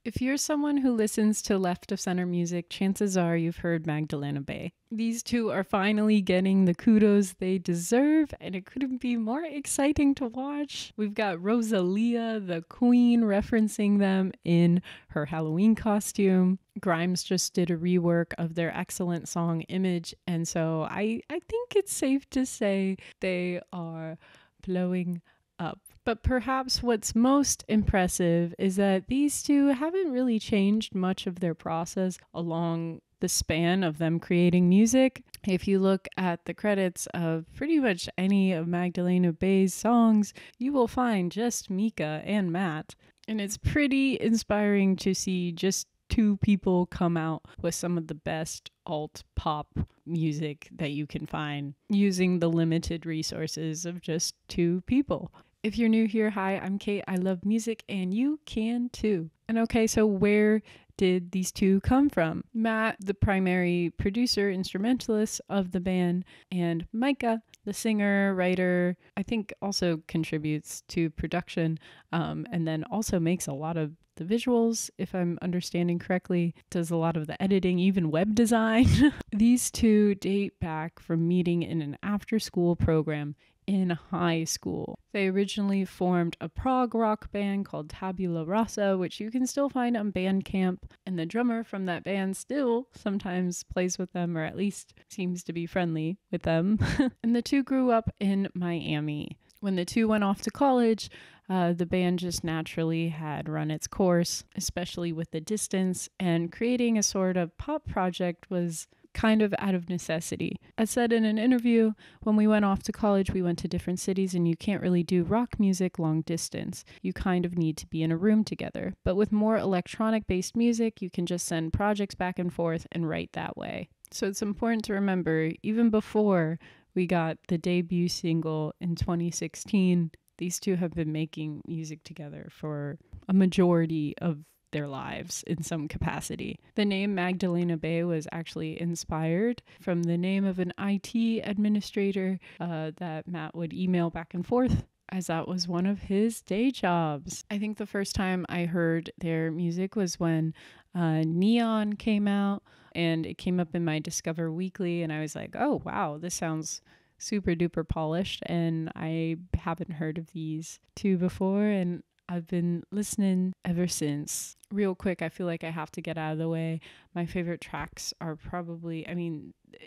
If you're someone who listens to left of center music, chances are you've heard Magdalena Bay. These two are finally getting the kudos they deserve, and it couldn't be more exciting to watch. We've got Rosalia, the queen, referencing them in her Halloween costume. Grimes just did a rework of their excellent song Image, and so I think it's safe to say they are blowing up. But perhaps what's most impressive is that these two haven't really changed much of their process along the span of them creating music. If you look at the credits of pretty much any of Magdalena Bay's songs, you will find just Mika and Matt. And it's pretty inspiring to see just two people come out with some of the best alt pop music that you can find using the limited resources of just two people. If you're new here, hi, I'm Kate. I love music and you can too. And okay, so where did these two come from? Matt, the primary producer, instrumentalist of the band, and Micah, the singer, writer, I think also contributes to production, and then also makes a lot of the visuals, if I'm understanding correctly, does a lot of the editing, even web design. These two date back from meeting in an after-school program in high school. They originally formed a prog rock band called Tabula Rasa, which you can still find on Bandcamp, and the drummer from that band still sometimes plays with them, or at least seems to be friendly with them. And the two grew up in Miami. When the two went off to college, the band just naturally had run its course, especially with the distance, and creating a sort of pop project was kind of out of necessity. As said in an interview, when we went off to college, we went to different cities and you can't really do rock music long distance. You kind of need to be in a room together. But with more electronic-based music, you can just send projects back and forth and write that way. So it's important to remember, even before we got the debut single in 2016, these two have been making music together for a majority of their lives in some capacity. The name Magdalena Bay was actually inspired from the name of an IT administrator that Matt would email back and forth, as that was one of his day jobs. I think the first time I heard their music was when Neon came out, and it came up in my Discover Weekly, and I was like, oh wow, this sounds super duper polished, and I haven't heard of these two before, and I've been listening ever since. Real quick, I feel like I have to get out of the way. My favorite tracks are probably,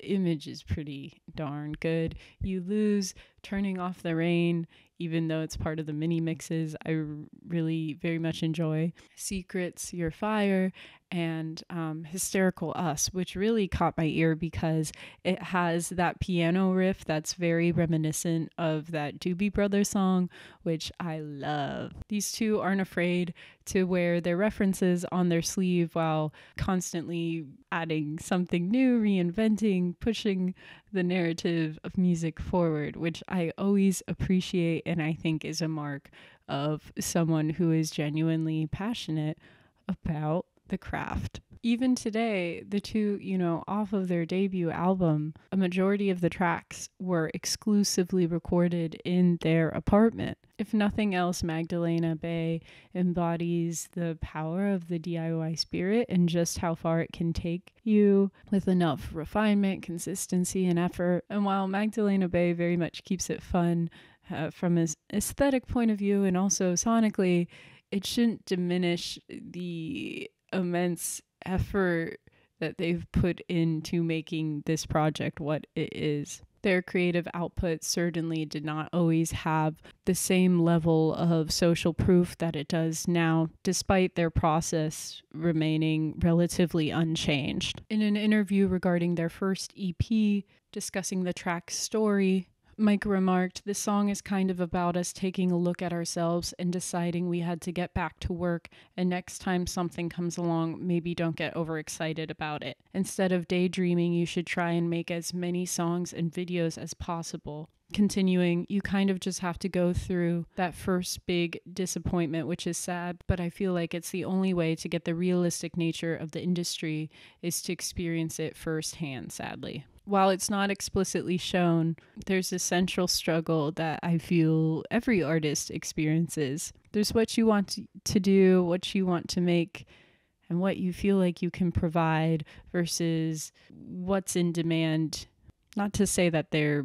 Image is pretty darn good. You Lose, Turning Off the Rain, even though it's part of the mini mixes, I really very much enjoy. Secrets, Your Fire, and Hysterical Us, which really caught my ear because it has that piano riff that's very reminiscent of that Doobie Brothers song, which I love. These two aren't afraid to wear their references on their sleeve while constantly adding something new, reinventing, pushing the narrative of music forward, which I always appreciate and I think is a mark of someone who is genuinely passionate about the craft. Even today, the two, off of their debut album, a majority of the tracks were exclusively recorded in their apartment. If nothing else, Magdalena Bay embodies the power of the DIY spirit and just how far it can take you with enough refinement, consistency, and effort. And while Magdalena Bay very much keeps it fun from an aesthetic point of view and also sonically, it shouldn't diminish the immense effort that they've put into making this project what it is. Their creative output certainly did not always have the same level of social proof that it does now, despite their process remaining relatively unchanged. In an interview regarding their first EP, discussing the track's story, Mike remarked, "This song is kind of about us taking a look at ourselves and deciding we had to get back to work, and next time something comes along, maybe don't get overexcited about it. Instead of daydreaming, you should try and make as many songs and videos as possible." Continuing, you kind of just have to go through that first big disappointment, which is sad, but I feel like it's the only way to get the realistic nature of the industry is to experience it firsthand, sadly. While it's not explicitly shown, there's a central struggle that I feel every artist experiences. There's what you want to do, what you want to make, and what you feel like you can provide versus what's in demand. Not to say that their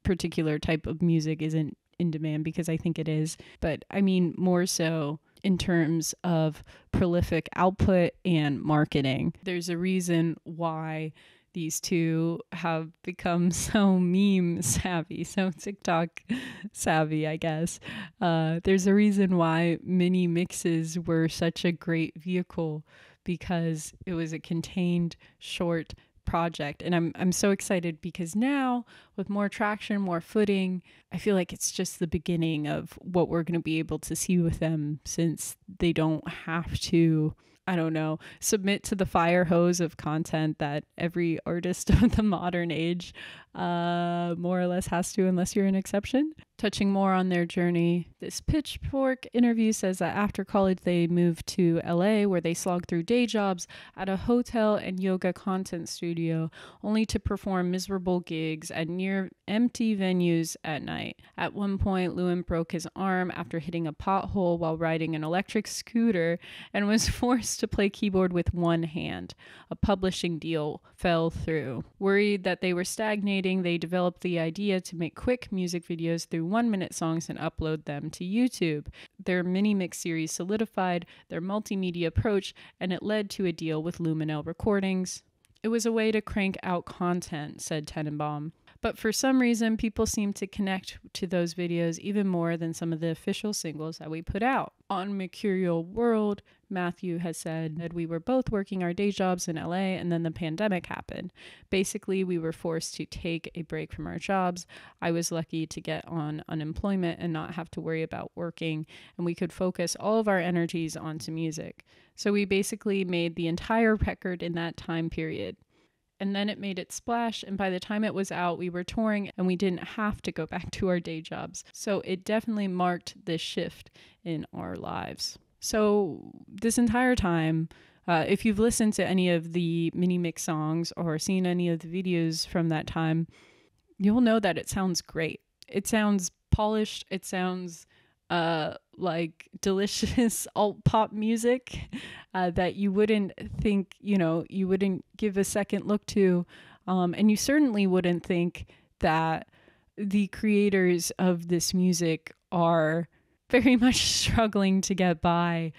particular type of music isn't in demand, because I think it is, but I mean more so in terms of prolific output and marketing. There's a reason why these two have become so meme savvy, so TikTok savvy, I guess. There's a reason why mini mixes were such a great vehicle, because it was a contained, short project. And I'm so excited because now, with more traction, more footing, I feel like it's just the beginning of what we're going to be able to see with them, since they don't have to, I don't know, submit to the fire hose of content that every artist of the modern age more or less has to, unless you're an exception. Touching more on their journey, this Pitchfork interview says that after college they moved to LA, where they slogged through day jobs at a hotel and yoga content studio, only to perform miserable gigs at near empty venues at night. At one point, Lewin broke his arm after hitting a pothole while riding an electric scooter and was forced to play keyboard with one hand. A publishing deal fell through. Worried that they were stagnating, they developed the idea to make quick music videos through 1-minute songs and upload them to YouTube. Their mini mix series solidified their multimedia approach, and it led to a deal with Luminell Recordings. It was a way to crank out content, said Tenenbaum. But for some reason, people seem to connect to those videos even more than some of the official singles that we put out. On Mercurial World, Matthew has said that we were both working our day jobs in LA, and then the pandemic happened. Basically, we were forced to take a break from our jobs. I was lucky to get on unemployment and not have to worry about working, and we could focus all of our energies onto music. So we basically made the entire record in that time period. And then it made its splash, and by the time it was out, we were touring and we didn't have to go back to our day jobs. So it definitely marked this shift in our lives. So this entire time, if you've listened to any of the mini mix songs or seen any of the videos from that time, you'll know that it sounds great. It sounds polished. It sounds like delicious alt pop music that you wouldn't think, you wouldn't give a second look to. And you certainly wouldn't think that the creators of this music are very much struggling to get by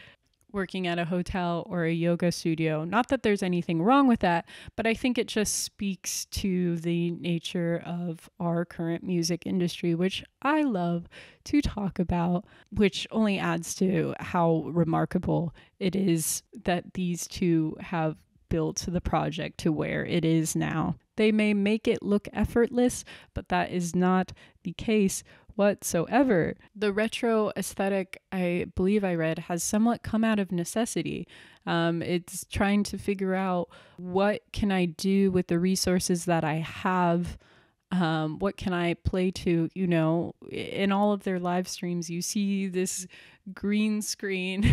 working at a hotel or a yoga studio. Not that there's anything wrong with that, but I think it just speaks to the nature of our current music industry, which I love to talk about, which only adds to how remarkable it is that these two have built the project to where it is now. They may make it look effortless, but that is not the case whatsoever. The retro aesthetic, I believe I read, has somewhat come out of necessity. It's trying to figure out, what can I do with the resources that I have? What can I play to? In all of their live streams, you see this green screen,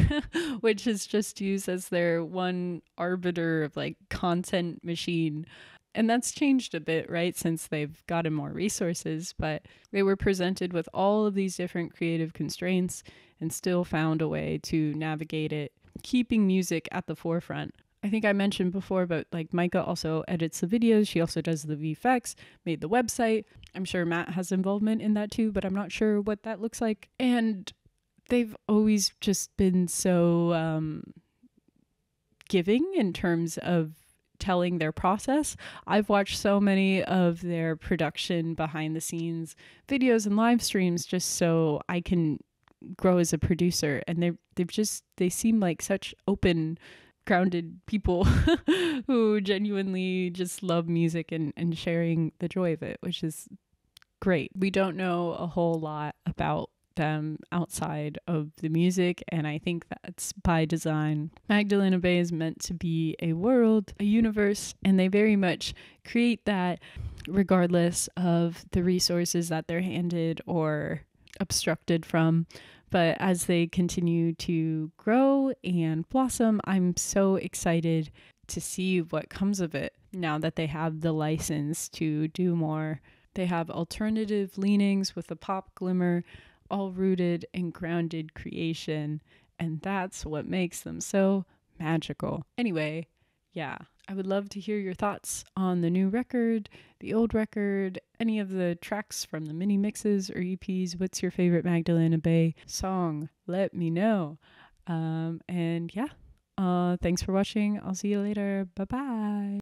which is just used as their one arbiter of content machine. And that's changed a bit, right, since they've gotten more resources, but they were presented with all of these different creative constraints and still found a way to navigate it, keeping music at the forefront. I think I mentioned before, but Micah also edits the videos. She also does the VFX, made the website. I'm sure Matt has involvement in that too, but I'm not sure what that looks like. And they've always just been so giving in terms of telling their process. I've watched so many of their production behind the scenes videos and live streams just so I can grow as a producer, and they seem like such open, grounded people who genuinely just love music and sharing the joy of it, which is great. We don't know a whole lot about them outside of the music, and I think that's by design. Magdalena Bay is meant to be a world, a universe, and they very much create that regardless of the resources that they're handed or obstructed from. But as they continue to grow and blossom, I'm so excited to see what comes of it now that they have the license to do more. They have alternative leanings with a pop glimmer, all rooted in grounded creation, and that's what makes them so magical. Anyway, yeah, I would love to hear your thoughts on the new record, the old record, any of the tracks from the mini mixes or EPs. What's your favorite Magdalena Bay song? Let me know. And yeah, thanks for watching. I'll see you later. Bye bye.